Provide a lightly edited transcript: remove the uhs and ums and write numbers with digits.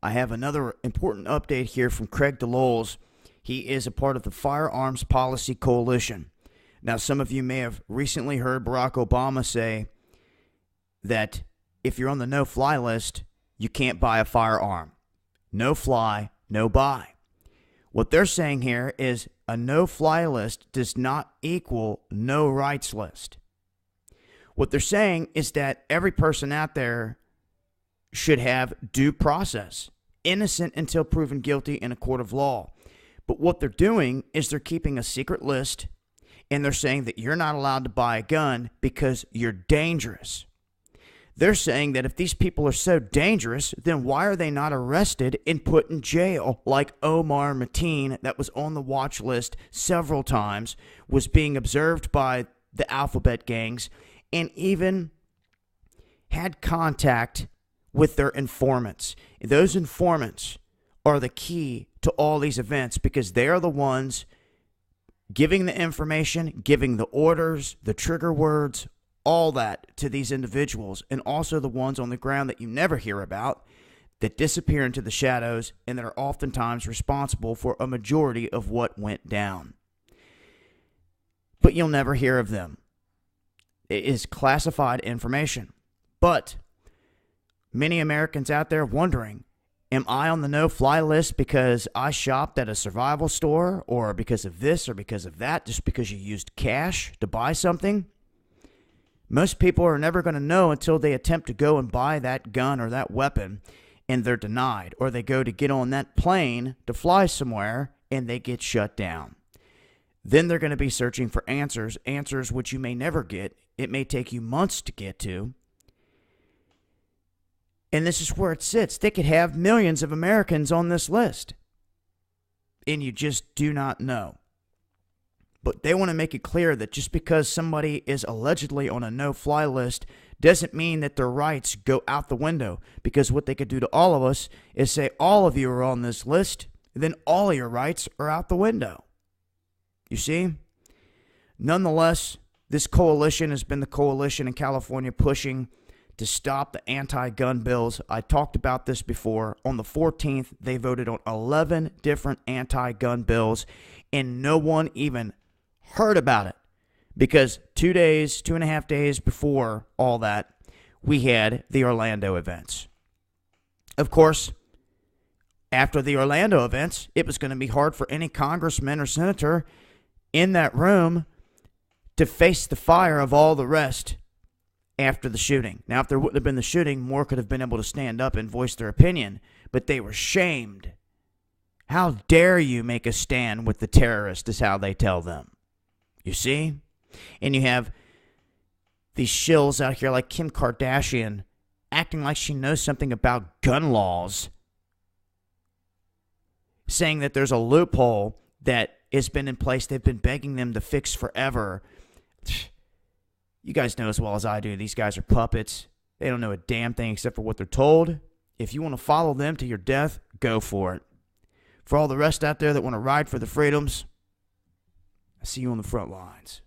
I have another important update here from Craig DeLoles. He is a part of the Firearms Policy Coalition. Now, some of you may have recently heard Barack Obama say that if you're on the no-fly list, you can't buy a firearm. No fly, no buy. What they're saying here is a no-fly list does not equal no rights list. What they're saying is that every person out there should have due process, innocent until proven guilty in a court of law. But what they're doing is they're keeping a secret list, and they're saying that you're not allowed to buy a gun because you're dangerous. They're saying that if these people are so dangerous, then why are they not arrested and put in jail like Omar Mateen, that was on the watch list several times, was being observed by the alphabet gangs, and even had contact with their informants. Those informants are the key to all these events because they are the ones giving the information, giving the orders, the trigger words, all that to these individuals, and also the ones on the ground that you never hear about that disappear into the shadows and that are oftentimes responsible for a majority of what went down. But you'll never hear of them. It is classified information. But many Americans out there wondering, am I on the no-fly list because I shopped at a survival store, or because of this or because of that, just because you used cash to buy something? Most people are never going to know until they attempt to go and buy that gun or that weapon, and they're denied, or they go to get on that plane to fly somewhere and they get shut down. Then they're going to be searching for answers which you may never get. It may take you months to get to. And this is where it sits. They could have millions of Americans on this list, and you just do not know. But they want to make it clear that just because somebody is allegedly on a no-fly list doesn't mean that their rights go out the window. Because what they could do to all of us is say all of you are on this list, and then all of your rights are out the window. You see? Nonetheless, this coalition has been the coalition in California pushing to stop the anti-gun bills. I talked about this before. On the 14th, they voted on 11 different anti-gun bills, and no one even heard about it because 2.5 days before all that, we had the Orlando events. Of course, after the Orlando events, it was going to be hard for any congressman or senator in that room to face the fire of all the rest after the shooting. Now, if there wouldn't have been the shooting, more could have been able to stand up and voice their opinion, but they were shamed. How dare you make a stand with the terrorist is how they tell them. You see? And you have these shills out here like Kim Kardashian acting like she knows something about gun laws, saying that there's a loophole that has been in place they've been begging them to fix forever. You guys know as well as I do, these guys are puppets. They don't know a damn thing except for what they're told. If you want to follow them to your death, go for it. For all the rest out there that want to ride for the freedoms, I see you on the front lines.